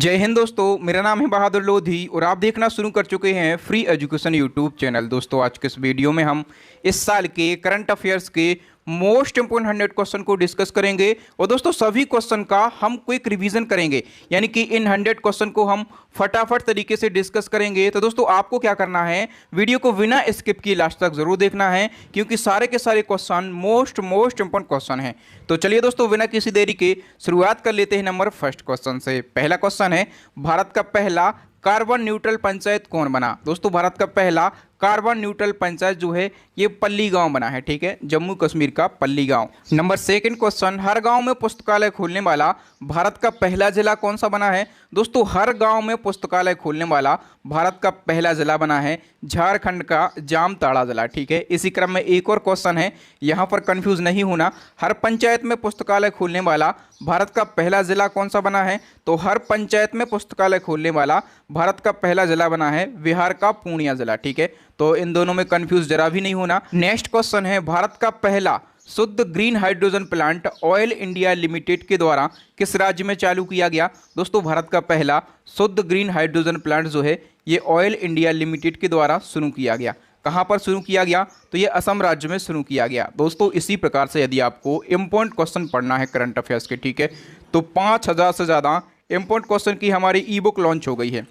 जय हिंद दोस्तों, मेरा नाम है बहादुर लोधी और आप देखना शुरू कर चुके हैं फ्री एजुकेशन यूट्यूब चैनल। दोस्तों आज के इस वीडियो में हम इस साल के करंट अफेयर्स के मोस्ट इंपोर्टेंट 100 क्वेश्चन को डिस्कस करेंगे और दोस्तों सभी क्वेश्चन का हम क्विक रिवीजन करेंगे, यानी कि इन 100 क्वेश्चन को हम फटाफट तरीके से डिस्कस करेंगे। तो दोस्तों आपको क्या करना है, वीडियो को बिना स्किप किए लास्ट तक जरूर देखना है, क्योंकि सारे के सारे क्वेश्चन मोस्ट इंपोर्टेंट क्वेश्चन हैं। तो चलिए दोस्तों बिना किसी देरी के शुरुआत कर लेते हैं नंबर फर्स्ट क्वेश्चन से। पहला क्वेश्चन है, भारत का पहला कार्बन न्यूट्रल पंचायत कौन बना। दोस्तों भारत का पहला कार्बन न्यूट्रल पंचायत जो है ये पल्ली गांव बना है, ठीक है, जम्मू कश्मीर का पल्ली गांव। नंबर सेकंड क्वेश्चन, हर गांव में पुस्तकालय खोलने वाला भारत का पहला जिला कौन सा बना है। दोस्तों हर गांव में पुस्तकालय खोलने वाला भारत का पहला जिला बना है झारखंड का जामताड़ा जिला, ठीक है। इसी क्रम में एक और क्वेश्चन है, यहां पर कंफ्यूज नहीं होना, हर पंचायत में पुस्तकालय खोलने वाला भारत का पहला जिला कौन सा बना है। तो हर पंचायत में पुस्तकालय खोलने वाला भारत का पहला जिला बना है बिहार का पूर्णिया जिला, ठीक है। तो इन दोनों में कंफ्यूज जरा भी नहीं होना। नेक्स्ट क्वेश्चन है, भारत का पहला शुद्ध green hydrogen plant oil India limited के द्वारा किस राज्य में चालू किया गया। दोस्तों भारत का पहला शुद्ध ग्रीन हाइड्रोजन प्लांट जो है ये ऑयल इंडिया लिमिटेड के द्वारा शुरू किया गया। कहां पर शुरू किया गया, तो ये असम राज्य में शुरू किया गया। दोस्तों इसी प्रकार से यदि आपको इंपॉर्टेंट क्वेश्चन पढ़ना है करंट अफेयर्स के, ठीक है, तो 5000 से ज़्यादा इंपॉर्टेंट क्वेश्चन की हमारी ई बुक लॉन्च हो गई है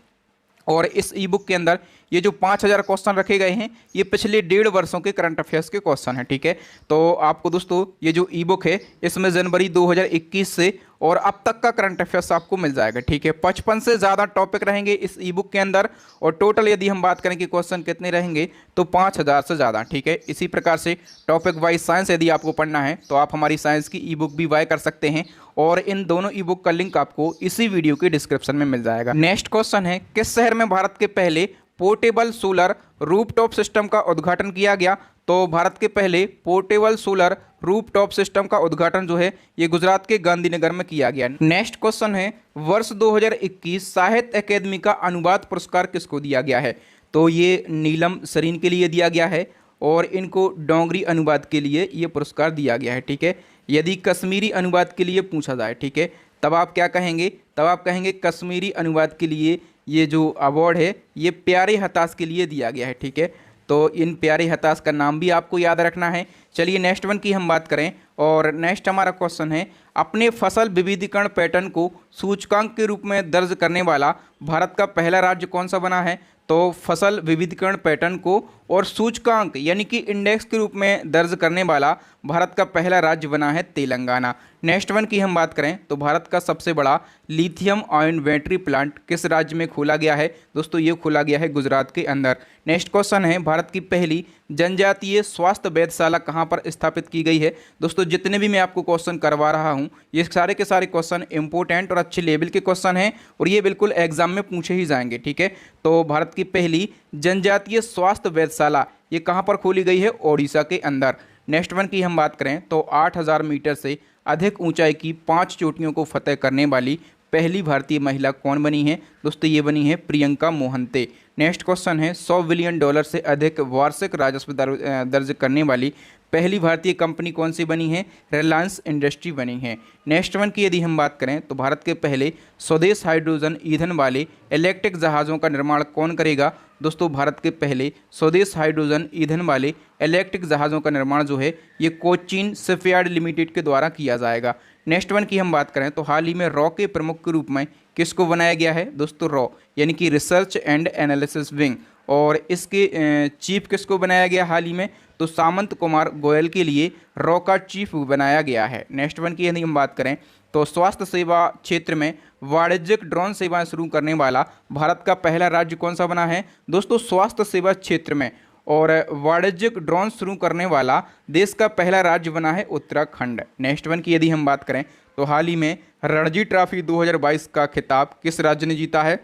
और इस ई बुक के अंदर ये जो 5000 क्वेश्चन रखे गए हैं ये पिछले 1.5 वर्षों के करंट अफेयर्स के क्वेश्चन हैं, ठीक है। तो आपको दोस्तों ये जो ई बुक है इसमें जनवरी 2021 से और अब तक का करंट अफेयर्स आपको मिल जाएगा, ठीक है। 55 से ज़्यादा टॉपिक रहेंगे इस ई बुक के अंदर और टोटल यदि हम बात करें कि क्वेश्चन कितने रहेंगे तो 5000 से ज़्यादा, ठीक है। इसी प्रकार से टॉपिक वाइज साइंस यदि आपको पढ़ना है तो आप हमारी साइंस की ई बुक भी बाय कर सकते हैं और इन दोनों ई बुक का लिंक आपको इसी वीडियो के डिस्क्रिप्शन में मिल जाएगा। नेक्स्ट क्वेश्चन है, किस शहर में भारत के पहले पोर्टेबल सोलर रूफटॉप सिस्टम का उद्घाटन किया गया। तो भारत के पहले पोर्टेबल सोलर रूफटॉप सिस्टम का उद्घाटन जो है ये गुजरात के गांधीनगर में किया गया। नेक्स्ट क्वेश्चन है, वर्ष 2021 साहित्य अकेदमी का अनुवाद पुरस्कार किसको दिया गया है। तो ये नीलम सरीन के लिए दिया गया है और इनको डोंगरी अनुवाद के लिए ये पुरस्कार दिया गया है, ठीक है। यदि कश्मीरी अनुवाद के लिए पूछा जाए, ठीक है, तब आप क्या कहेंगे, तब आप कहेंगे कश्मीरी अनुवाद के लिए ये जो अवार्ड है ये प्यारे हताश के लिए दिया गया है, ठीक है। तो इन प्यारे हताश का नाम भी आपको याद रखना है। चलिए नेक्स्ट वन की हम बात करें और नेक्स्ट हमारा क्वेश्चन है, अपने फसल विविधीकरण पैटर्न को सूचकांक के रूप में दर्ज करने वाला भारत का पहला राज्य कौन सा बना है। तो फसल विविधीकरण पैटर्न को और सूचकांक यानी कि इंडेक्स के रूप में दर्ज करने वाला भारत का पहला राज्य बना है तेलंगाना। नेक्स्ट वन की हम बात करें तो भारत का सबसे बड़ा लिथियम आयन बैटरी प्लांट किस राज्य में खोला गया है। दोस्तों ये खोला गया है गुजरात के अंदर। नेक्स्ट क्वेश्चन है, भारत की पहली जनजातीय स्वास्थ्य वेधशाला कहाँ पर स्थापित की गई है। दोस्तों जितने भी मैं आपको क्वेश्चन करवा रहा हूँ ये सारे के सारे क्वेश्चन इंपॉर्टेंट और अच्छे लेवल के क्वेश्चन हैं और ये बिल्कुल एग्जाम में पूछे ही जाएंगे, ठीक है। तो भारत की पहली जनजातीय स्वास्थ्य वेधशाला ये कहाँ पर खोली गई है, ओडिशा के अंदर। नेक्स्ट वन की हम बात करें तो 8000 मीटर से अधिक ऊंचाई की 5 चोटियों को फतेह करने वाली पहली भारतीय महिला कौन बनी है। दोस्तों ये बनी है प्रियंका मोहंते। नेक्स्ट क्वेश्चन है, $100 बिलियन से अधिक वार्षिक राजस्व दर्ज करने वाली पहली भारतीय कंपनी कौन सी बनी है, रिलायंस इंडस्ट्री बनी है। नेक्स्ट वन की यदि हम बात करें तो भारत के पहले स्वदेश हाइड्रोजन ईंधन वाले इलेक्ट्रिक जहाज़ों का निर्माण कौन करेगा। दोस्तों भारत के पहले स्वदेश हाइड्रोजन ईंधन वाले इलेक्ट्रिक जहाज़ों का निर्माण जो है ये कोचीन शिपयार्ड लिमिटेड के द्वारा किया जाएगा। नेक्स्ट वन की हम बात करें तो हाल ही में रॉ के प्रमुख के रूप में किसको बनाया गया है। दोस्तों रॉ यानी कि रिसर्च एंड एनालिसिस विंग, और इसके चीफ किसको बनाया गया हाल ही में, तो सामंत कुमार गोयल के लिए रॉ का चीफ बनाया गया है। नेक्स्ट वन की यदि हम बात करें तो स्वास्थ्य सेवा क्षेत्र में वाणिज्यिक ड्रोन सेवाएं शुरू करने वाला भारत का पहला राज्य कौन सा बना है। दोस्तों स्वास्थ्य सेवा क्षेत्र में और वाणिज्यिक ड्रोन शुरू करने वाला देश का पहला राज्य बना है उत्तराखंड। नेक्स्ट वन की यदि हम बात करें तो हाल ही में रणजी ट्रॉफी 2022 का खिताब किस राज्य ने जीता है।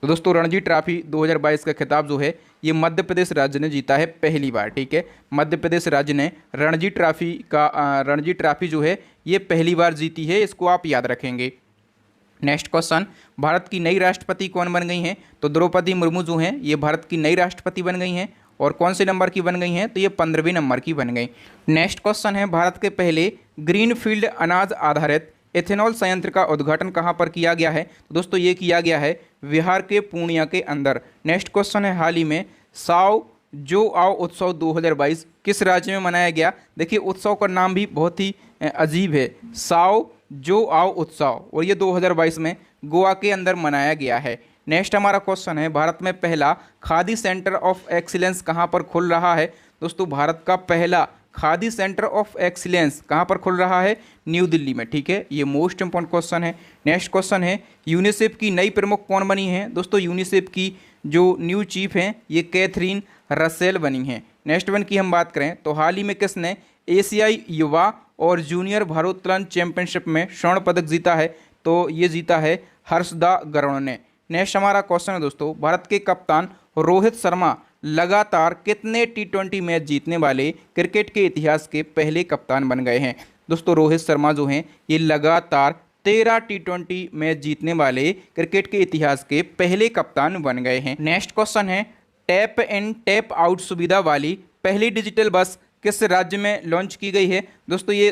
तो दोस्तों रणजी ट्रॉफी 2022 का खिताब जो है ये मध्य प्रदेश राज्य ने जीता है पहली बार, ठीक है। मध्य प्रदेश राज्य ने रणजी ट्रॉफी जो है ये पहली बार जीती है, इसको आप याद रखेंगे। नेक्स्ट क्वेश्चन, भारत की नई राष्ट्रपति कौन बन गई हैं। तो द्रौपदी मुर्मू जो हैं ये भारत की नई राष्ट्रपति बन गई हैं और कौन से नंबर की बन गई हैं, तो ये 15वें नंबर की बन गई। नेक्स्ट क्वेश्चन है, भारत के पहले ग्रीनफील्ड अनाज आधारित एथेनॉल संयंत्र का उद्घाटन कहाँ पर किया गया है? तो दोस्तों ये किया गया है बिहार के पूर्णिया के अंदर। नेक्स्ट क्वेश्चन है, हाल ही में साओ जो आओ उत्सव 2022 किस राज्य में मनाया गया? देखिए उत्सव का नाम भी बहुत ही अजीब है, साओ जो आओ उत्सव, और ये 2022 में गोवा के अंदर मनाया गया है। नेक्स्ट हमारा क्वेश्चन है, भारत में पहला खादी सेंटर ऑफ एक्सीलेंस कहाँ पर खुल रहा है? दोस्तों भारत का पहला खादी सेंटर ऑफ एक्सीलेंस कहाँ पर खुल रहा है? न्यू दिल्ली में। ठीक है, ये मोस्ट इंपॉर्टेंट क्वेश्चन है। नेक्स्ट क्वेश्चन है, यूनिसेफ की नई प्रमुख कौन बनी है? दोस्तों यूनिसेफ की जो न्यू चीफ हैं ये कैथरीन रसेल बनी हैं। नेक्स्ट वन की हम बात करें तो हाल ही में किसने एशियाई युवा और जूनियर भारोत्तोलन चैंपियनशिप में स्वर्ण पदक जीता है? तो ये जीता है हर्षदा गरुड़ ने। नेक्स्ट हमारा क्वेश्चन है दोस्तों, भारत के कप्तान रोहित शर्मा लगातार कितने टी20 मैच जीतने वाले क्रिकेट के इतिहास के पहले कप्तान बन गए हैं? दोस्तों रोहित शर्मा जो हैं ये लगातार 13 टी20 मैच जीतने वाले क्रिकेट के इतिहास के पहले कप्तान बन गए हैं। नेक्स्ट क्वेश्चन है, टैप इन टैप आउट सुविधा वाली पहली डिजिटल बस किस राज्य में लॉन्च की गई है? दोस्तों ये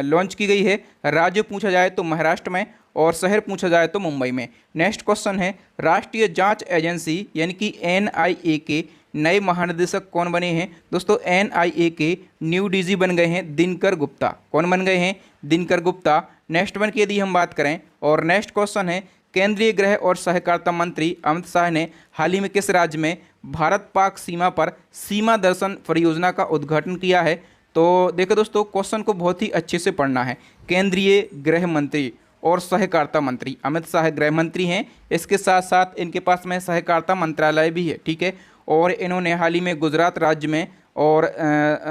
लॉन्च की गई है, राज्य पूछा जाए तो महाराष्ट्र में और शहर पूछा जाए तो मुंबई में। नेक्स्ट क्वेश्चन है, राष्ट्रीय जांच एजेंसी यानी कि एनआईए के नए महानिदेशक कौन बने हैं? दोस्तों एनआईए के न्यू डीजी बन गए हैं दिनकर गुप्ता। कौन बन गए हैं? दिनकर गुप्ता। नेक्स्ट वन की यदि हम बात करें और नेक्स्ट क्वेश्चन है, केंद्रीय गृह और सहकारिता मंत्री अमित शाह ने हाल ही में किस राज्य में भारत पाक सीमा पर सीमा दर्शन परियोजना का उद्घाटन किया है? तो देखो दोस्तों क्वेश्चन को बहुत ही अच्छे से पढ़ना है। केंद्रीय गृह मंत्री और सहकारिता मंत्री अमित शाह गृह मंत्री हैं, इसके साथ साथ इनके पास में सहकारिता मंत्रालय भी है। ठीक है, और इन्होंने हाल ही में गुजरात राज्य में और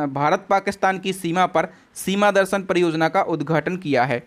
भारत पाकिस्तान की सीमा पर सीमा दर्शन परियोजना का उद्घाटन किया है।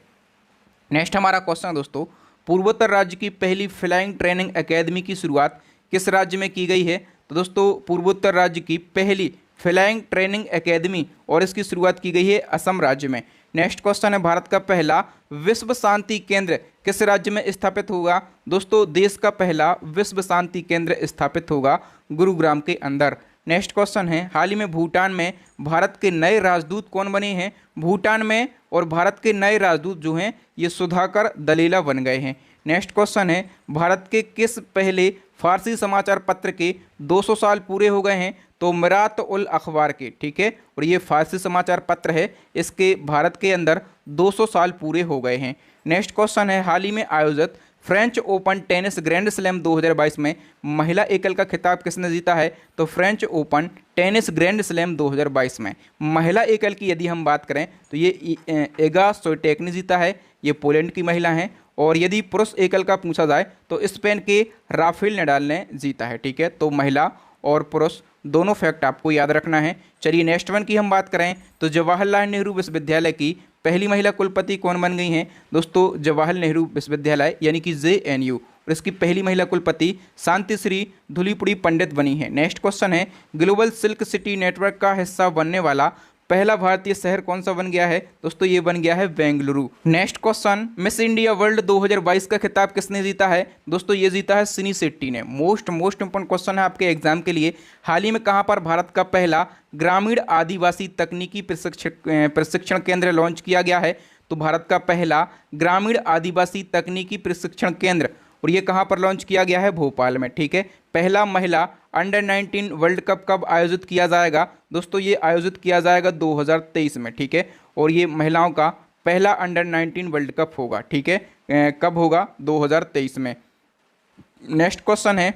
नेक्स्ट हमारा क्वेश्चन है दोस्तों, पूर्वोत्तर राज्य की पहली फ्लाइंग ट्रेनिंग एकेडमी की शुरुआत किस राज्य में की गई है? तो दोस्तों पूर्वोत्तर राज्य की पहली फ्लाइंग ट्रेनिंग एकेडमी और इसकी शुरुआत की गई है असम राज्य में। नेक्स्ट क्वेश्चन है, भारत का पहला विश्व शांति केंद्र किस राज्य में स्थापित होगा? दोस्तों देश का पहला विश्व शांति केंद्र स्थापित होगा गुरुग्राम के अंदर। नेक्स्ट क्वेश्चन है, हाल ही में भूटान में भारत के नए राजदूत कौन बने हैं? भूटान में और भारत के नए राजदूत जो हैं ये सुधाकर दलेला बन गए हैं। नेक्स्ट क्वेश्चन है, भारत के किस पहले फारसी समाचार पत्र के 200 साल पूरे हो गए हैं? तो मिरात उल अखबार के। ठीक है, और ये फारसी समाचार पत्र है, इसके भारत के अंदर 200 साल पूरे हो गए हैं। नेक्स्ट क्वेश्चन है, हाल ही में आयोजित French open tennis grand slam 2022 में महिला एकल का खिताब किसने जीता है? तो French open tennis grand slam 2022 में महिला एकल की यदि हम बात करें तो ये एगा स्विएटेक ने जीता है, ये पोलैंड की महिला हैं। और यदि पुरुष एकल का पूछा जाए तो स्पेन के राफेल नडाल ने जीता है। ठीक है, तो महिला और पुरुष दोनों फैक्ट आपको याद रखना है। चलिए नेक्स्ट वन की हम बात करें तो जवाहरलाल नेहरू विश्वविद्यालय की पहली महिला कुलपति कौन बन गई हैं? दोस्तों जवाहरलाल नेहरू विश्वविद्यालय यानी कि JNU, और इसकी पहली महिला कुलपति शांतिश्री धुलीपुड़ी पंडित बनी है। नेक्स्ट क्वेश्चन है, ग्लोबल सिल्क सिटी नेटवर्क का हिस्सा बनने वाला पहला भारतीय शहर कौन सा बन गया है? दोस्तों ये बन गया है Bengaluru. Next question, miss India world 2022 का खिताब किसने जीता है? दोस्तों ये जीता है सिनी शेट्टी ने। मोस्ट इंपॉर्टेंट क्वेश्चन है आपके एग्जाम के लिए, हाल ही में कहां पर भारत का पहला ग्रामीण आदिवासी तकनीकी प्रशिक्षण केंद्र लॉन्च किया गया है? तो भारत का पहला ग्रामीण आदिवासी तकनीकी प्रशिक्षण केंद्र, और ये कहाँ पर लॉन्च किया गया है? भोपाल में। ठीक है, पहला महिला अंडर 19 वर्ल्ड कप कब आयोजित किया जाएगा? दोस्तों ये आयोजित किया जाएगा 2023 में। ठीक है, और ये महिलाओं का पहला अंडर 19 वर्ल्ड कप होगा। ठीक है, कब होगा? 2023 में। नेक्स्ट क्वेश्चन है,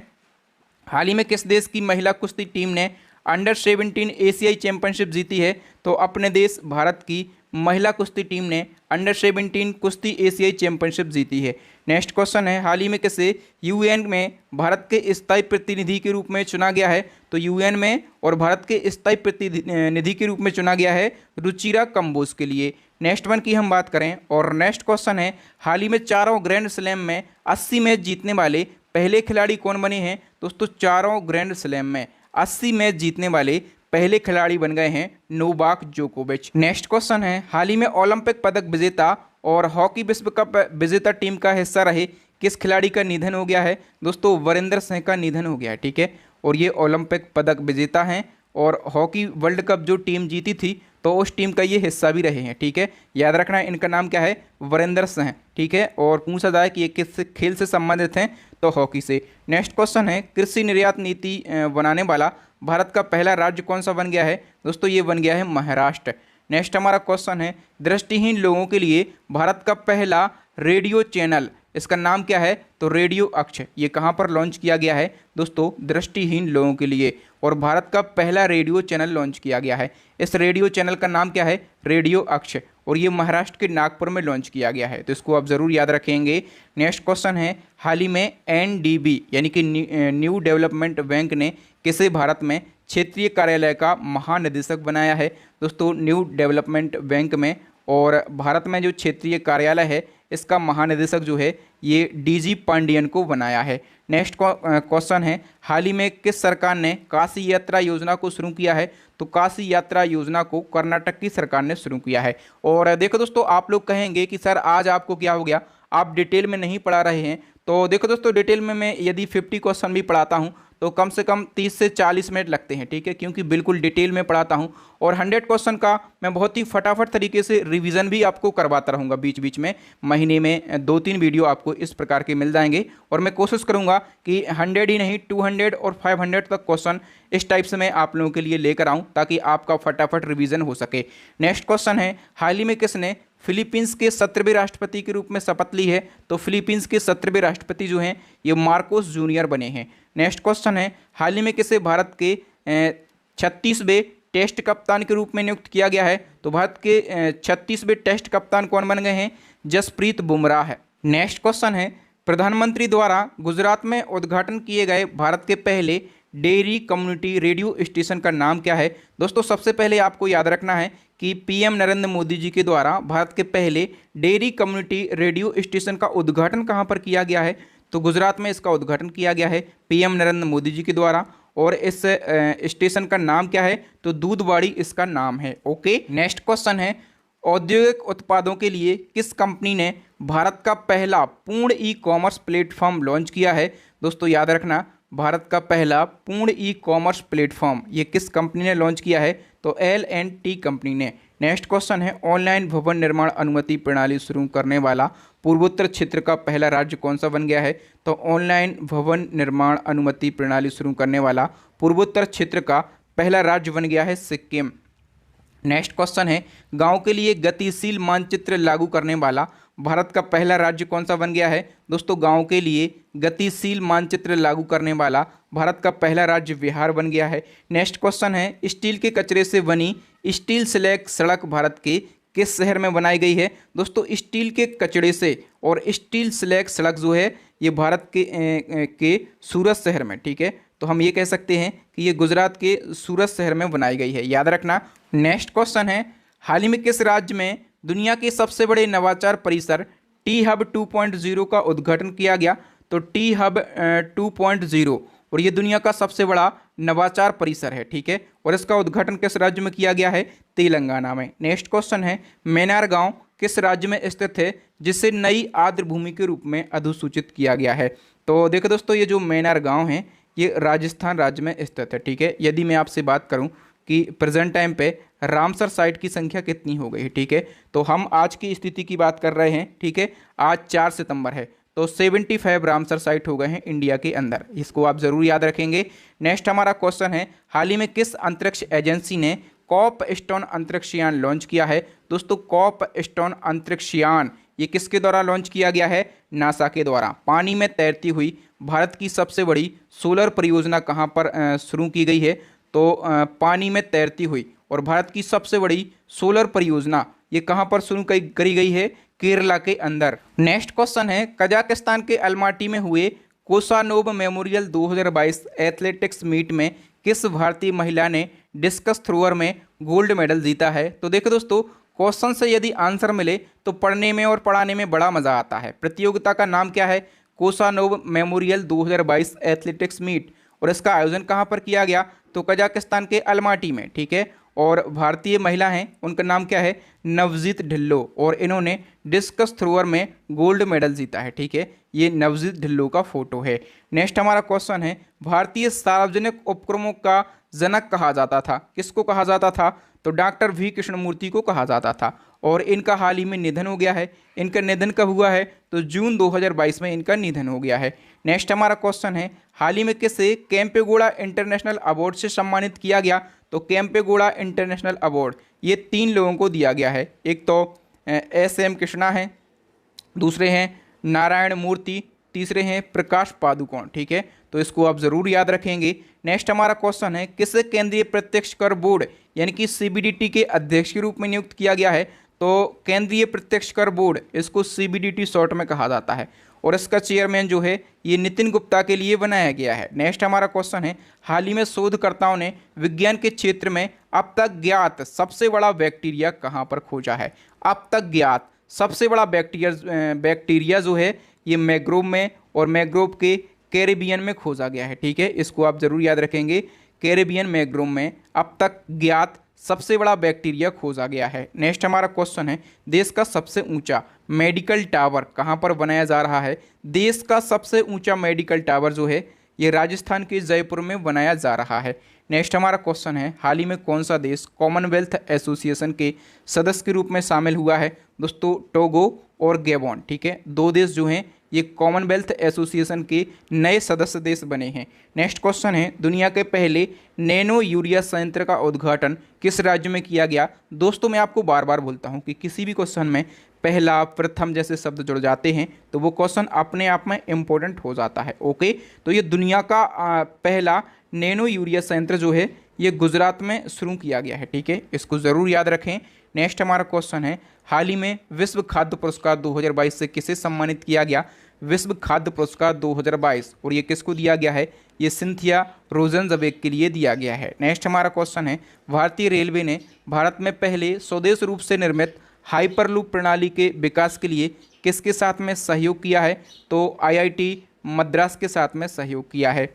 हाल ही में किस देश की महिला कुश्ती टीम ने अंडर 17 एशियाई चैंपियनशिप जीती है? तो अपने देश भारत की महिला कुश्ती टीम ने अंडर 17 कुश्ती एशियाई चैंपियनशिप जीती है। नेक्स्ट क्वेश्चन है, हाल ही में किसे UN में भारत के स्थायी प्रतिनिधि के रूप में चुना गया है? तो UN में और भारत के स्थायी प्रतिनिधि के रूप में चुना गया है रुचिरा कंबोज के लिए। नेक्स्ट वन की हम बात करें और नेक्स्ट क्वेश्चन है, हाल ही में चारों ग्रैंड स्लैम में 80 मैच जीतने वाले पहले खिलाड़ी कौन बने हैं? दोस्तों चारों ग्रैंड स्लैम में 80 मैच जीतने वाले पहले खिलाड़ी बन गए हैं नोवाक जोकोविच। नेक्स्ट क्वेश्चन है, हाल ही में ओलंपिक पदक विजेता और हॉकी विश्व कप विजेता टीम का हिस्सा रहे किस खिलाड़ी का निधन हो गया है? दोस्तों वीरेंद्र सिंह का निधन हो गया है। ठीक है, और ये ओलंपिक पदक विजेता हैं और हॉकी वर्ल्ड कप जो टीम जीती थी तो उस टीम का ये हिस्सा भी रहे हैं। ठीक है, याद रखना इनका नाम क्या है, वीरेंद्र सिंह। ठीक है, और पूछा जाए कि ये किस खेल से संबंधित हैं, तो हॉकी से। नेक्स्ट क्वेश्चन है, कृषि निर्यात नीति बनाने वाला भारत का पहला राज्य कौन सा बन गया है? दोस्तों ये बन गया है महाराष्ट्र। नेक्स्ट हमारा क्वेश्चन है, दृष्टिहीन लोगों के लिए भारत का पहला रेडियो चैनल, इसका नाम क्या है? तो रेडियो अक्ष। ये कहाँ पर लॉन्च किया गया है? दोस्तों दृष्टिहीन लोगों के लिए, और भारत का पहला रेडियो चैनल लॉन्च किया गया है। इस रेडियो चैनल का नाम क्या है? रेडियो अक्ष, और ये महाराष्ट्र के नागपुर में लॉन्च किया गया है, तो इसको आप ज़रूर याद रखेंगे। नेक्स्ट क्वेश्चन है, हाल ही में एनडीबी यानी कि न्यू डेवलपमेंट बैंक ने किसे भारत में क्षेत्रीय कार्यालय का महानिदेशक बनाया है? दोस्तों न्यू डेवलपमेंट बैंक में और भारत में जो क्षेत्रीय कार्यालय है इसका महानिदेशक जो है ये डीजी पांडियन को बनाया है। नेक्स्ट क्वेश्चन है, हाल ही में किस सरकार ने काशी यात्रा योजना को शुरू किया है? तो काशी यात्रा योजना को कर्नाटक की सरकार ने शुरू किया है। और देखो दोस्तों, आप लोग कहेंगे कि सर आज आपको क्या हो गया, आप डिटेल में नहीं पढ़ा रहे हैं। तो देखो दोस्तों, डिटेल में मैं यदि 50 क्वेश्चन भी पढ़ाता हूँ तो कम से कम 30 से 40 मिनट लगते हैं। ठीक है, क्योंकि बिल्कुल डिटेल में पढ़ाता हूं, और 100 क्वेश्चन का मैं बहुत ही फटाफट तरीके से रिवीजन भी आपको करवाता रहूंगा बीच बीच में। महीने में 2-3 वीडियो आपको इस प्रकार के मिल जाएंगे, और मैं कोशिश करूंगा कि 100 ही नहीं 200 और 500 तक क्वेश्चन इस टाइप से मैं आप लोगों के लिए लेकर आऊँ, ताकि आपका फटाफट रिविजन हो सके। नेक्स्ट क्वेश्चन है, हाल ही में किसने फिलीपींस के 17वें राष्ट्रपति के रूप में शपथ ली है? तो फिलीपींस के 17वें राष्ट्रपति जो हैं ये मार्कोस जूनियर बने हैं। नेक्स्ट क्वेश्चन है, हाल ही में किसे भारत के 36वें टेस्ट कप्तान के रूप में नियुक्त किया गया है? तो भारत के 36वें टेस्ट कप्तान कौन बन गए हैं? जसप्रीत बुमराह है। नेक्स्ट क्वेश्चन है, प्रधानमंत्री द्वारा गुजरात में उद्घाटन किए गए भारत के पहले डेयरी कम्युनिटी रेडियो स्टेशन का नाम क्या है? दोस्तों सबसे पहले आपको याद रखना है कि पीएम नरेंद्र मोदी जी के द्वारा भारत के पहले डेयरी कम्युनिटी रेडियो स्टेशन का उद्घाटन कहाँ पर किया गया है? तो गुजरात में इसका उद्घाटन किया गया है पीएम नरेंद्र मोदी जी के द्वारा, और इस स्टेशन का नाम क्या है? तो दूधवाड़ी इसका नाम है। ओके, नेक्स्ट क्वेश्चन है, औद्योगिक उत्पादों के लिए किस कंपनी ने भारत का पहला पूर्ण ई कॉमर्स प्लेटफॉर्म लॉन्च किया है? दोस्तों याद रखना, भारत का पहला पूर्ण ई कॉमर्स प्लेटफॉर्म ये किस कंपनी ने लॉन्च किया है? तो L&T कंपनी ने। नेक्स्ट क्वेश्चन है, ऑनलाइन भवन निर्माण अनुमति प्रणाली शुरू करने वाला पूर्वोत्तर क्षेत्र का पहला राज्य कौन सा बन गया है? तो ऑनलाइन भवन निर्माण अनुमति प्रणाली शुरू करने वाला पूर्वोत्तर क्षेत्र का पहला राज्य बन गया है सिक्किम। नेक्स्ट क्वेश्चन है, गांव के लिए गतिशील मानचित्र लागू करने वाला भारत का पहला राज्य कौन सा बन गया है? दोस्तों गांव के लिए गतिशील मानचित्र लागू करने वाला भारत का पहला राज्य बिहार बन गया है। नेक्स्ट क्वेश्चन है, स्टील के कचरे से बनी स्टील स्लैग सड़क भारत के किस शहर में बनाई गई है? दोस्तों स्टील के कचड़े से और स्टील स्लैग सड़क जो है ये भारत के सूरत शहर में, ठीक है, तो हम ये कह सकते हैं कि ये गुजरात के सूरत शहर में बनाई गई है, याद रखना। नेक्स्ट क्वेश्चन है, हाल ही में किस राज्य में दुनिया के सबसे बड़े नवाचार परिसर टी हब 2.0 का उद्घाटन किया गया? तो टी हब 2.0, और ये दुनिया का सबसे बड़ा नवाचार परिसर है, ठीक है, और इसका उद्घाटन किस राज्य में किया गया है? तेलंगाना में। नेक्स्ट क्वेश्चन है, मैनार गांव किस राज्य में स्थित है जिसे नई आर्द्र भूमि के रूप में अधिसूचित किया गया है? तो देखो दोस्तों, ये जो मैनार गांव है ये राजस्थान राज्य में स्थित है, ठीक है। यदि मैं आपसे बात करूं कि प्रेजेंट टाइम पे रामसर साइट की संख्या कितनी हो गई है, ठीक है, तो हम आज की स्थिति की बात कर रहे हैं, ठीक है, आज 4 सितंबर है, तो 75 रामसर साइट हो गए हैं इंडिया के अंदर, इसको आप जरूर याद रखेंगे। नेक्स्ट हमारा क्वेश्चन है, हाल ही में किस अंतरिक्ष एजेंसी ने कॉप स्टोन अंतरिक्षयान लॉन्च किया है? दोस्तों कॉप स्टोन अंतरिक्षयान ये किसके द्वारा लॉन्च किया गया है? नासा के द्वारा। पानी में तैरती हुई भारत की सबसे बड़ी सोलर परियोजना कहाँ पर शुरू की गई है? तो पानी में तैरती हुई और भारत की सबसे बड़ी सोलर परियोजना ये कहाँ पर शुरू करी गई है? केरला के अंदर। नेक्स्ट क्वेश्चन है, कजाकिस्तान के अलमाटी में हुए कोसानोव मेमोरियल 2022 एथलेटिक्स मीट में किस भारतीय महिला ने डिस्कस थ्रोअर में गोल्ड मेडल जीता है? तो देखो दोस्तों, क्वेश्चन से यदि आंसर मिले तो पढ़ने में और पढ़ाने में बड़ा मजा आता है। प्रतियोगिता का नाम क्या है? कोसानोव मेमोरियल 2022 एथलेटिक्स मीट, और इसका आयोजन कहाँ पर किया गया? तो कजाकिस्तान के अलमाटी में, ठीक है, और भारतीय महिला हैं उनका नाम क्या है? नवजीत ढिल्लो, और इन्होंने डिस्कस थ्रोअर में गोल्ड मेडल जीता है, ठीक है, ये नवजीत ढिल्लो का फोटो है। नेक्स्ट हमारा क्वेश्चन है, भारतीय सार्वजनिक उपक्रमों का जनक कहा जाता था, किसको कहा जाता था? तो डॉक्टर वी कृष्णमूर्ति को कहा जाता था और इनका हाल ही में निधन हो गया है। इनका निधन कब हुआ है? तो जून 2022 में इनका निधन हो गया है। नेक्स्ट हमारा क्वेश्चन है, हाल ही में किसे केम्पेगौड़ा इंटरनेशनल अवार्ड से सम्मानित किया गया? तो केम्पेगौड़ा इंटरनेशनल अवार्ड ये 3 लोगों को दिया गया है। एक तो SM कृष्णा है, दूसरे हैं नारायण मूर्ति, तीसरे हैं प्रकाश पादुकोण। ठीक है, तो इसको आप जरूर याद रखेंगे। नेक्स्ट हमारा क्वेश्चन है, किसे केंद्रीय प्रत्यक्ष कर बोर्ड यानी कि CBDT के अध्यक्ष के रूप में नियुक्त किया गया है? तो केंद्रीय प्रत्यक्ष कर बोर्ड, इसको CBDT शॉर्ट में कहा जाता है और इसका चेयरमैन जो है ये नितिन गुप्ता के लिए बनाया गया है। नेक्स्ट हमारा क्वेश्चन है, हाल ही में शोधकर्ताओं ने विज्ञान के क्षेत्र में अब तक ज्ञात सबसे बड़ा बैक्टीरिया कहाँ पर खोजा है? अब तक ज्ञात सबसे बड़ा बैक्टीरिया जो है ये मैंग्रोव में और मैंग्रोव के कैरेबियन में खोजा गया है। ठीक है, इसको आप जरूर याद रखेंगे। कैरेबियन मैंग्रोव में अब तक ज्ञात सबसे बड़ा बैक्टीरिया खोजा गया है। नेक्स्ट हमारा क्वेश्चन है, देश का सबसे ऊंचा मेडिकल टावर कहां पर बनाया जा रहा है? देश का सबसे ऊंचा मेडिकल टावर जो है ये राजस्थान के जयपुर में बनाया जा रहा है। नेक्स्ट हमारा क्वेश्चन है, हाल ही में कौन सा देश कॉमनवेल्थ एसोसिएशन के सदस्य के रूप में शामिल हुआ है? दोस्तों टोगो और गैबोन। ठीक है, 2 देश जो हैं ये कॉमनवेल्थ एसोसिएशन के नए सदस्य देश बने हैं। नेक्स्ट क्वेश्चन है, दुनिया के पहले नैनो यूरिया संयंत्र का उद्घाटन किस राज्य में किया गया? दोस्तों मैं आपको बार बार बोलता हूं कि किसी भी क्वेश्चन में पहला प्रथम जैसे शब्द जुड़ जाते हैं तो वो क्वेश्चन अपने आप में इंपॉर्टेंट हो जाता है। ओके, तो ये दुनिया का पहला नैनो यूरिया संयंत्र जो है ये गुजरात में शुरू किया गया है। ठीक है, इसको ज़रूर याद रखें। नेक्स्ट हमारा क्वेश्चन है, हाल ही में विश्व खाद्य पुरस्कार 2022 से किसे सम्मानित किया गया? विश्व खाद्य पुरस्कार 2022 और ये किसको दिया गया है? ये सिंथिया रोजनजबेक के लिए दिया गया है। नेक्स्ट हमारा क्वेश्चन है, भारतीय रेलवे ने भारत में पहले स्वदेश रूप से निर्मित हाइपरलूप प्रणाली के विकास के लिए किसके साथ में सहयोग किया है? तो IIT मद्रास के साथ में सहयोग किया है।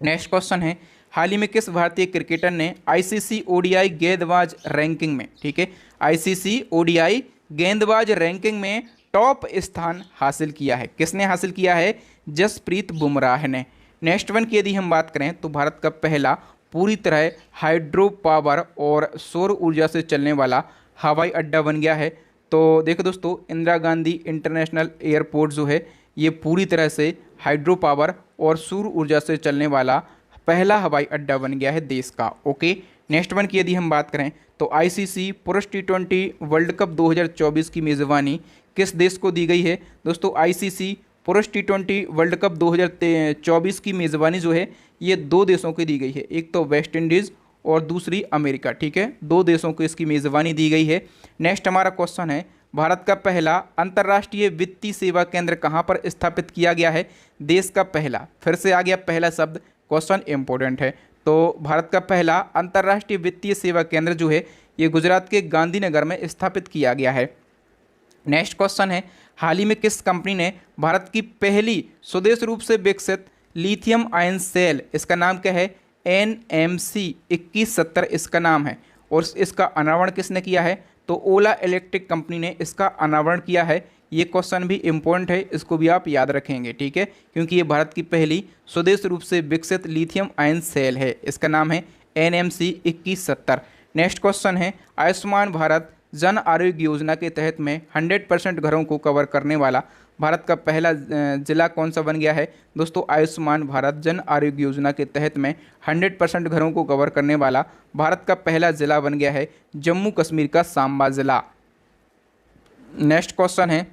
नेक्स्ट क्वेश्चन है, हाल ही में किस भारतीय क्रिकेटर ने ICC ODI गेंदबाज रैंकिंग में, ठीक है, ICC ODI गेंदबाज रैंकिंग में टॉप स्थान हासिल किया है? किसने हासिल किया है? जसप्रीत बुमराह ने। नेक्स्ट वन की यदि हम बात करें तो भारत का पहला पूरी तरह हाइड्रो पावर और सौर ऊर्जा से चलने वाला हवाई अड्डा बन गया है। तो देखो दोस्तों, इंदिरा गांधी इंटरनेशनल एयरपोर्ट जो है ये पूरी तरह से हाइड्रो पावर और सौर ऊर्जा से चलने वाला पहला हवाई अड्डा बन गया है देश का। ओके, नेक्स्ट वन की यदि हम बात करें तो ICC पुरुष T20 वर्ल्ड कप 2024 की मेज़बानी किस देश को दी गई है? दोस्तों ICC पुरुष T20 वर्ल्ड कप 2024 की मेज़बानी जो है ये 2 देशों को दी गई है, एक तो वेस्ट इंडीज़ और दूसरी अमेरिका। ठीक है, 2 देशों को इसकी मेज़बानी दी गई है। नेक्स्ट हमारा क्वेश्चन है, भारत का पहला अंतर्राष्ट्रीय वित्तीय सेवा केंद्र कहाँ पर स्थापित किया गया है? देश का पहला, फिर से आ गया पहला शब्द, क्वेश्चन इंपॉर्टेंट है। तो भारत का पहला अंतर्राष्ट्रीय वित्तीय सेवा केंद्र जो है ये गुजरात के गांधीनगर में स्थापित किया गया है। नेक्स्ट क्वेश्चन है, हाल ही में किस कंपनी ने भारत की पहली स्वदेश रूप से विकसित लिथियम आयन सेल, इसका नाम क्या है? NMC 2170 इसका नाम है, और इसका अनावरण किसने किया है? तो ओला इलेक्ट्रिक कंपनी ने इसका अनावरण किया है। ये क्वेश्चन भी इम्पोर्टेंट है, इसको भी आप याद रखेंगे। ठीक है, क्योंकि ये भारत की पहली स्वदेश रूप से विकसित लिथियम आयन सेल है, इसका नाम है NMC 2170। नेक्स्ट क्वेश्चन है, आयुष्मान भारत जन आरोग्य योजना के तहत में 100% घरों को कवर करने वाला भारत का पहला जिला कौन सा बन गया है? दोस्तों आयुष्मान भारत जन आरोग्य योजना के तहत में 100% घरों को कवर करने वाला भारत का पहला जिला बन गया है जम्मू कश्मीर का सांबा जिला। नेक्स्ट क्वेश्चन है,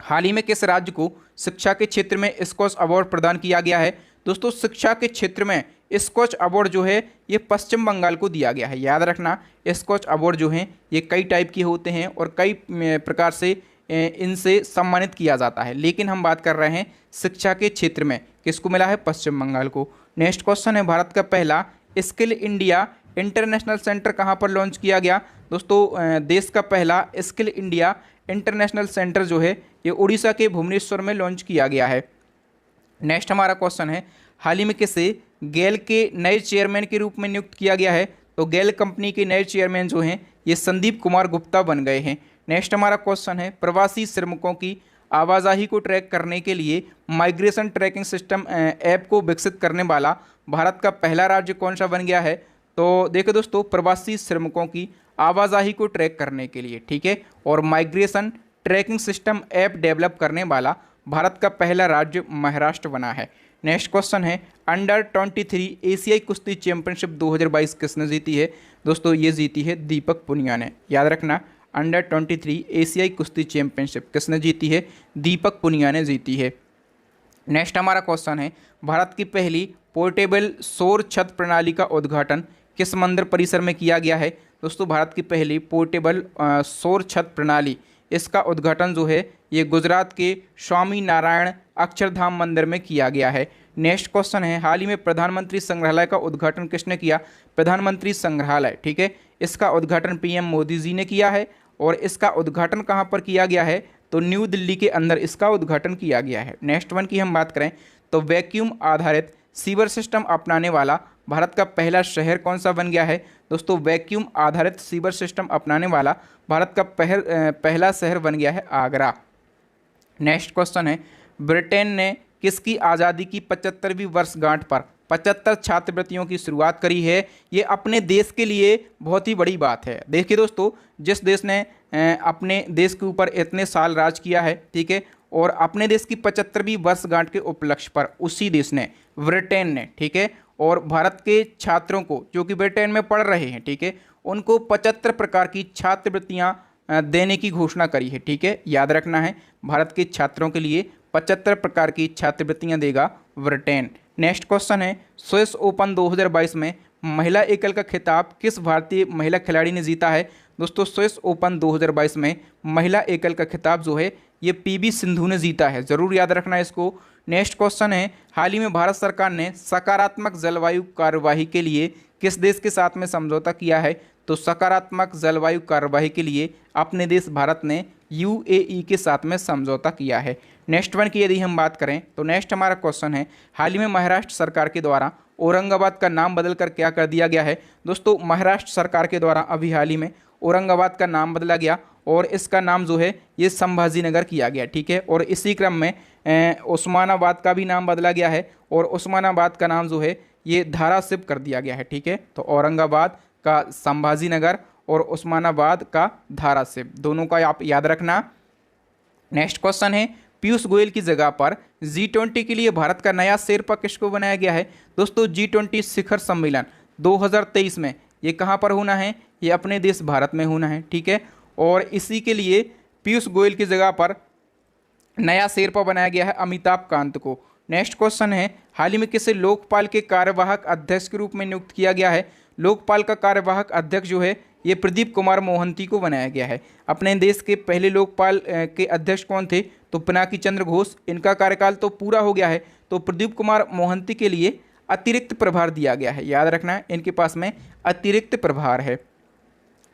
हाल ही में किस राज्य को शिक्षा के क्षेत्र में स्कॉच अवार्ड प्रदान किया गया है? दोस्तों शिक्षा के क्षेत्र में स्कॉच अवार्ड जो है ये पश्चिम बंगाल को दिया गया है। याद रखना, स्कॉच अवार्ड जो हैं ये कई टाइप के होते हैं और कई प्रकार से इनसे सम्मानित किया जाता है, लेकिन हम बात कर रहे हैं शिक्षा के क्षेत्र में किसको मिला है? पश्चिम बंगाल को। नेक्स्ट क्वेश्चन है, भारत का पहला स्किल इंडिया इंटरनेशनल सेंटर कहाँ पर लॉन्च किया गया? दोस्तों देश का पहला स्किल इंडिया इंटरनेशनल सेंटर जो है ये उड़ीसा के भुवनेश्वर में लॉन्च किया गया है। नेक्स्ट हमारा क्वेश्चन है, हाल ही में किसे गेल के नए चेयरमैन के रूप में नियुक्त किया गया है? तो गेल कंपनी के नए चेयरमैन जो हैं ये संदीप कुमार गुप्ता बन गए हैं। नेक्स्ट हमारा क्वेश्चन है, प्रवासी श्रमिकों की आवाजाही को ट्रैक करने के लिए माइग्रेशन ट्रैकिंग सिस्टम ऐप को विकसित करने वाला भारत का पहला राज्य कौन सा बन गया है? तो देखो दोस्तों, प्रवासी श्रमिकों की आवाजाही को ट्रैक करने के लिए, ठीक है, और migration tracking system app develop करने वाला भारत का पहला राज्य महाराष्ट्र बना है। नेक्स्ट क्वेश्चन है, अंडर-23 एशियाई कुश्ती चैंपियनशिप 2022 किसने जीती है? दोस्तों ये जीती है दीपक पुनिया ने। याद रखना, अंडर-23 एशियाई कुश्ती चैंपियनशिप किसने जीती है? दीपक पुनिया ने जीती है। नेक्स्ट हमारा क्वेश्चन है, भारत की पहली पोर्टेबल सौर छत प्रणाली का उद्घाटन किस मंदिर परिसर में किया गया है? दोस्तों भारत की पहली पोर्टेबल सौर छत प्रणाली, इसका उद्घाटन जो है ये गुजरात के स्वामी नारायण अक्षरधाम मंदिर में किया गया है। नेक्स्ट क्वेश्चन है, हाल ही में प्रधानमंत्री संग्रहालय का उद्घाटन किसने किया? प्रधानमंत्री संग्रहालय, ठीक है, इसका उद्घाटन पीएम मोदी जी ने किया है। और इसका उद्घाटन कहाँ पर किया गया है? तो न्यू दिल्ली के अंदर इसका उद्घाटन किया गया है। नेक्स्ट वन की हम बात करें तो वैक्यूम आधारित सीवर सिस्टम अपनाने वाला भारत का पहला शहर कौन सा बन गया है? दोस्तों वैक्यूम आधारित सीवर सिस्टम अपनाने वाला भारत का पहला शहर बन गया है आगरा। नेक्स्ट क्वेश्चन है, ब्रिटेन ने किसकी आज़ादी की 75वीं वर्षगांठ पर 75 छात्रवृत्तियों की शुरुआत करी है? ये अपने देश के लिए बहुत ही बड़ी बात है। देखिए दोस्तों, जिस देश ने अपने देश के ऊपर इतने साल राज किया है, ठीक है, और अपने देश की 75वीं वर्षगांठ के उपलक्ष्य पर उसी देश ने, ब्रिटेन ने, ठीक है, और भारत के छात्रों को जो कि ब्रिटेन में पढ़ रहे हैं, ठीक है, उनको 75 प्रकार की छात्रवृत्तियां देने की घोषणा करी है, ठीक है। याद रखना है, भारत के छात्रों के लिए 75 प्रकार की छात्रवृत्तियां देगा ब्रिटेन। नेक्स्ट क्वेश्चन है, स्विस ओपन 2022 में महिला एकल का खिताब किस भारतीय महिला खिलाड़ी ने जीता है? दोस्तों स्विस ओपन 2022 में महिला एकल का खिताब जो है ये पीवी सिंधु ने जीता है, ज़रूर याद रखना इसको। नेक्स्ट क्वेश्चन है, हाल ही में भारत सरकार ने सकारात्मक जलवायु कार्यवाही के लिए किस देश के साथ में समझौता किया है? तो सकारात्मक जलवायु कार्यवाही के लिए अपने देश भारत ने यूएई के साथ में समझौता किया है। नेक्स्ट वन की यदि हम बात करें तो नेक्स्ट हमारा क्वेश्चन है, हाल ही में महाराष्ट्र सरकार के द्वारा औरंगाबाद का नाम बदलकर क्या कर दिया गया है? दोस्तों महाराष्ट्र सरकार के द्वारा अभी हाल ही में औरंगाबाद का नाम बदला गया और इसका नाम जो है ये संभाजी नगर किया गया, ठीक है। और इसी क्रम में उस्मानाबाद का भी नाम बदला गया है और उस्मानाबाद का नाम जो है ये धाराशिव कर दिया गया है, ठीक है। तो औरंगाबाद का संभाजी नगर और उस्मानाबाद का धाराशिव, दोनों का आप याद रखना। नेक्स्ट क्वेश्चन है, पीयूष गोयल की जगह पर G20 के लिए भारत का नया शेरपा किसको बनाया गया है? दोस्तों G20 शिखर सम्मेलन 2023 में ये कहाँ पर होना है? ये अपने देश भारत में होना है, ठीक है। और इसी के लिए पीयूष गोयल की जगह पर नया शेरपा बनाया गया है अमिताभ कांत को। नेक्स्ट क्वेश्चन है, हाल ही में किसे लोकपाल के कार्यवाहक अध्यक्ष के रूप में नियुक्त किया गया है? लोकपाल का कार्यवाहक अध्यक्ष जो है ये प्रदीप कुमार मोहंती को बनाया गया है। अपने देश के पहले लोकपाल के अध्यक्ष कौन थे? तो पिनाकी चंद्र घोष, इनका कार्यकाल तो पूरा हो गया है, तो प्रदीप कुमार मोहंती के लिए अतिरिक्त प्रभार दिया गया है। याद रखना है, इनके पास में अतिरिक्त प्रभार है।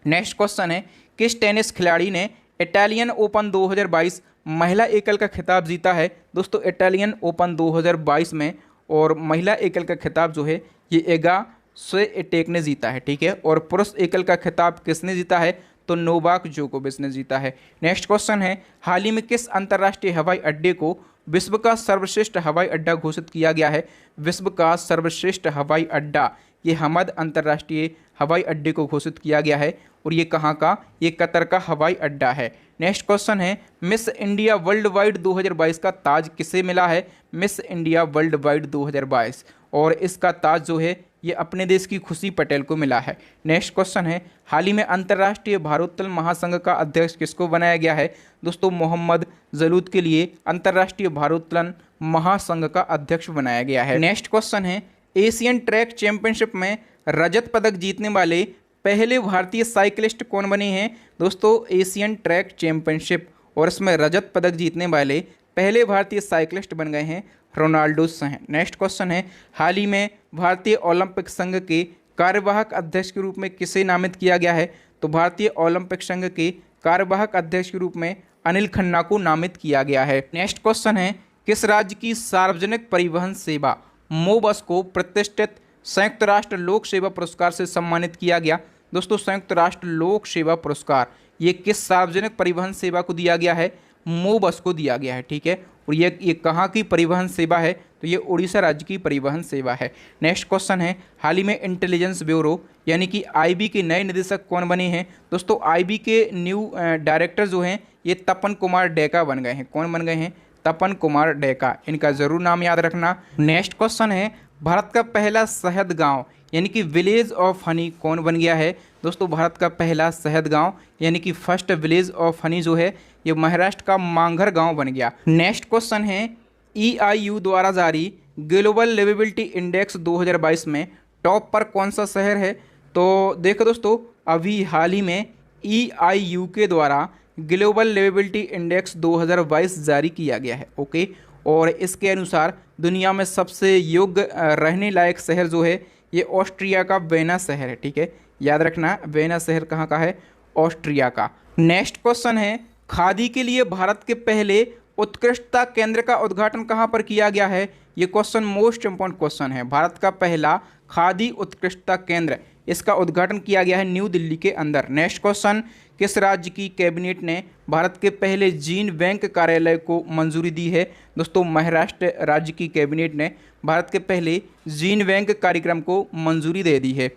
नेक्स्ट क्वेश्चन है, किस टेनिस खिलाड़ी ने इटालियन ओपन 2022 महिला एकल का खिताब जीता है? दोस्तों इटालियन ओपन 2022 में और महिला एकल का खिताब जो है ये एगा स्विएटेक ने जीता है, ठीक है। और पुरुष एकल का खिताब किसने जीता है? तो नोवाक जोकोविच ने जीता है। नेक्स्ट क्वेश्चन है, हाल ही में किस अंतर्राष्ट्रीय हवाई अड्डे को विश्व का सर्वश्रेष्ठ हवाई अड्डा घोषित किया गया है? विश्व का सर्वश्रेष्ठ हवाई अड्डा ये हमद अंतर्राष्ट्रीय हवाई अड्डे को घोषित किया गया है और ये कहाँ का? ये कतर का हवाई अड्डा है। नेक्स्ट क्वेश्चन है, मिस इंडिया वर्ल्ड वाइड 2022 का ताज किसे मिला है? मिस इंडिया वर्ल्ड वाइड 2022 और इसका ताज जो है ये अपने देश की खुशी पटेल को मिला है। नेक्स्ट क्वेश्चन है, हाल ही में अंतर्राष्ट्रीय भारोत्तोलन महासंघ का अध्यक्ष किसको बनाया गया है? दोस्तों मोहम्मद जलूद के लिए अंतर्राष्ट्रीय भारोत्तोलन महासंघ का अध्यक्ष बनाया गया है। नेक्स्ट क्वेश्चन है, एशियन ट्रैक चैंपियनशिप में रजत पदक जीतने वाले पहले भारतीय साइकिलिस्ट कौन बने हैं? दोस्तों एशियन ट्रैक चैंपियनशिप और इसमें रजत पदक जीतने वाले पहले भारतीय साइकिलिस्ट बन गए हैं रोनाल्डो हैं। नेक्स्ट क्वेश्चन है, हाल ही में भारतीय ओलंपिक संघ के कार्यवाहक अध्यक्ष के रूप में किसे नामित किया गया है? तो भारतीय ओलंपिक संघ के कार्यवाहक अध्यक्ष के रूप में अनिल खन्ना को नामित किया गया है। नेक्स्ट क्वेश्चन है, किस राज्य की सार्वजनिक परिवहन सेवा मोबस को प्रतिष्ठित संयुक्त राष्ट्र लोक सेवा पुरस्कार से सम्मानित किया गया? दोस्तों संयुक्त राष्ट्र लोक सेवा पुरस्कार ये किस सार्वजनिक परिवहन सेवा को दिया गया है? मोबस को दिया गया है, ठीक है। और ये कहाँ की परिवहन सेवा है, तो ये उड़ीसा राज्य की परिवहन सेवा है। नेक्स्ट क्वेश्चन है, हाल ही में इंटेलिजेंस ब्यूरो यानी कि आईबी के नए निदेशक कौन बने हैं। दोस्तों आईबी के न्यू डायरेक्टर जो हैं ये तपन कुमार डेका बन गए हैं। कौन बन गए हैं? तपन कुमार डेका, इनका जरूर नाम याद रखना। नेक्स्ट क्वेश्चन है, भारत का पहला शहद गांव यानी कि विलेज ऑफ हनी कौन बन गया है। दोस्तों भारत का पहला शहद गांव यानी कि फर्स्ट विलेज ऑफ हनी जो है ये महाराष्ट्र का मांगर गांव बन गया। नेक्स्ट क्वेश्चन है, EIU द्वारा जारी ग्लोबल लिवेबिलिटी इंडेक्स 2022 में टॉप पर कौन सा शहर है। तो देखो दोस्तों, अभी हाल ही में EIU के द्वारा ग्लोबल लिवेबिलिटी इंडेक्स 2022 जारी किया गया है। ओके, और इसके अनुसार दुनिया में सबसे योग्य रहने लायक शहर जो है ये ऑस्ट्रिया का वेना शहर है। ठीक है, याद रखना वेना शहर कहाँ का है? ऑस्ट्रिया का। नेक्स्ट क्वेश्चन है, खादी के लिए भारत के पहले उत्कृष्टता केंद्र का उद्घाटन कहाँ पर किया गया है। ये क्वेश्चन मोस्ट इंपॉर्टेंट क्वेश्चन है। भारत का पहला खादी उत्कृष्टता केंद्र, इसका उद्घाटन किया गया है न्यू दिल्ली के अंदर। नेक्स्ट क्वेश्चन, किस राज्य की कैबिनेट ने भारत के पहले जीन बैंक कार्यालय को मंजूरी दी है। दोस्तों महाराष्ट्र राज्य की कैबिनेट ने भारत के पहले जीन बैंक कार्यक्रम को मंजूरी दे दी है।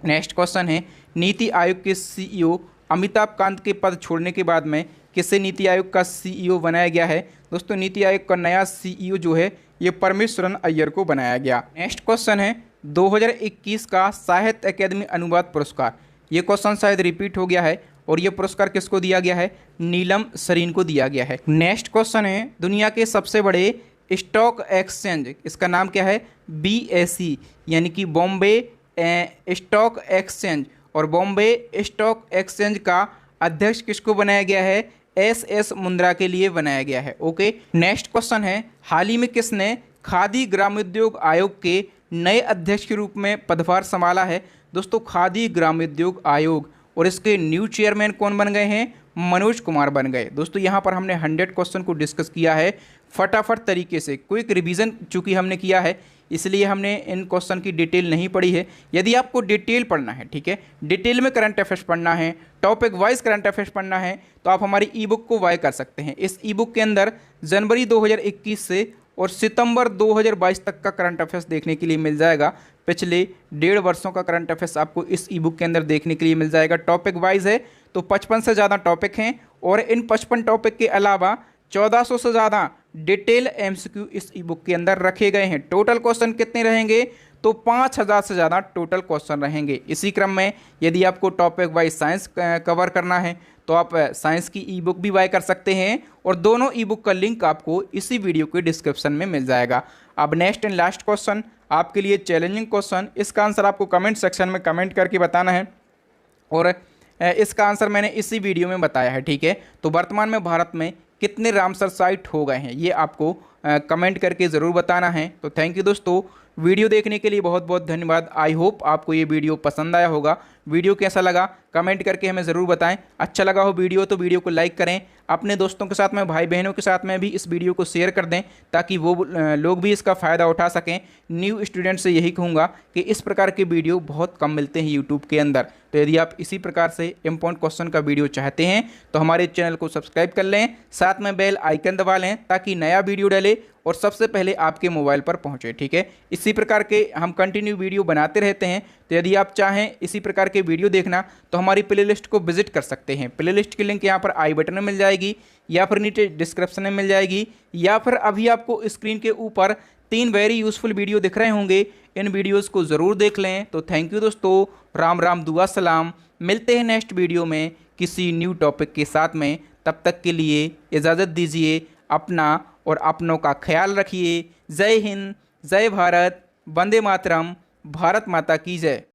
नेक्स्ट क्वेश्चन है, नीति आयोग के CEO अमिताभ कांत के पद छोड़ने के बाद में किसे नीति आयोग का CEO बनाया गया है। दोस्तों नीति आयोग का नया CEO जो है ये परमेश्वरन अय्यर को बनाया गया। नेक्स्ट क्वेश्चन है, 2021 का साहित्य अकादमी अनुवाद पुरस्कार, ये क्वेश्चन शायद रिपीट हो गया है और ये पुरस्कार किसको दिया गया है? नीलम सरीन को दिया गया है। नेक्स्ट क्वेश्चन है, दुनिया के सबसे बड़े स्टॉक एक्सचेंज, इसका नाम क्या है? BSE यानी कि बॉम्बे स्टॉक एक्सचेंज, और बॉम्बे स्टॉक एक्सचेंज का अध्यक्ष किसको बनाया गया है? SS मुंद्रा के लिए बनाया गया है। ओके, नेक्स्ट क्वेश्चन है, हाल ही में किसने खादी ग्रामोद्योग आयोग के नए अध्यक्ष के रूप में पदभार संभाला है। दोस्तों खादी ग्रामोद्योग आयोग और इसके न्यू चेयरमैन कौन बन गए हैं? मनोज कुमार बन गए। दोस्तों यहाँ पर हमने 100 क्वेश्चन को डिस्कस किया है फटाफट तरीके से, क्विक रिवीजन चूँकि हमने किया है इसलिए हमने इन क्वेश्चन की डिटेल नहीं पढ़ी है। यदि आपको डिटेल पढ़ना है, ठीक है, डिटेल में करंट अफेयर्स पढ़ना है, टॉपिक वाइज करंट अफेयर्स पढ़ना है, तो आप हमारी ई बुक को बाय कर सकते हैं। इस ई बुक के अंदर जनवरी 2021 से और सितंबर 2022 तक का करंट अफेयर्स देखने के लिए मिल जाएगा। पिछले 1.5 वर्षों का करंट अफेयर्स आपको इस ई बुक के अंदर देखने के लिए मिल जाएगा। टॉपिक वाइज है तो 55 से ज़्यादा टॉपिक हैं और इन 55 टॉपिक के अलावा 1400 से ज़्यादा डिटेल MCQ इस ई बुक के अंदर रखे गए हैं। टोटल क्वेश्चन कितने रहेंगे? तो 5000 से ज़्यादा टोटल क्वेश्चन रहेंगे। इसी क्रम में यदि आपको टॉपिक वाइज साइंस कवर करना है तो आप साइंस की ई बुक भी बाय कर सकते हैं और दोनों ई बुक का लिंक आपको इसी वीडियो के डिस्क्रिप्शन में मिल जाएगा। अब नेक्स्ट एंड लास्ट क्वेश्चन आपके लिए चैलेंजिंग क्वेश्चन, इसका आंसर आपको कमेंट सेक्शन में कमेंट करके बताना है और इसका आंसर मैंने इसी वीडियो में बताया है। ठीक है, तो वर्तमान में भारत में कितने रामसर साइट हो गए हैं ये आपको कमेंट करके ज़रूर बताना है। तो थैंक यू दोस्तों, वीडियो देखने के लिए बहुत बहुत धन्यवाद। आई होप आपको ये वीडियो पसंद आया होगा। वीडियो कैसा लगा कमेंट करके हमें ज़रूर बताएं। अच्छा लगा हो वीडियो तो वीडियो को लाइक करें, अपने दोस्तों के साथ में, भाई बहनों के साथ में भी इस वीडियो को शेयर कर दें ताकि वो लोग भी इसका फ़ायदा उठा सकें। न्यू स्टूडेंट से यही कहूँगा कि इस प्रकार के वीडियो बहुत कम मिलते हैं यूट्यूब के अंदर, तो यदि आप इसी प्रकार से इम्पोर्टेंट क्वेश्चन का वीडियो चाहते हैं तो हमारे चैनल को सब्सक्राइब कर लें, साथ में बेल आइकन दबा लें ताकि नया वीडियो डाले और सबसे पहले आपके मोबाइल पर पहुंचे। ठीक है, इसी प्रकार के हम कंटिन्यू वीडियो बनाते रहते हैं, तो यदि आप चाहें इसी प्रकार के वीडियो देखना तो हमारी प्लेलिस्ट को विजिट कर सकते हैं। प्लेलिस्ट की लिंक यहाँ पर आई बटन में मिल जाएगी या फिर नीचे डिस्क्रिप्शन में मिल जाएगी या फिर अभी आपको स्क्रीन के ऊपर 3 वेरी यूजफुल वीडियो दिख रहे होंगे, इन वीडियोज़ को ज़रूर देख लें। तो थैंक यू दोस्तों, राम राम दुआ सलाम, मिलते हैं नेक्स्ट वीडियो में किसी न्यू टॉपिक के साथ में। तब तक के लिए इजाज़त दीजिए, अपना और अपनों का ख्याल रखिए। जय हिंद, जय भारत, वंदे मातरम, भारत माता की जय।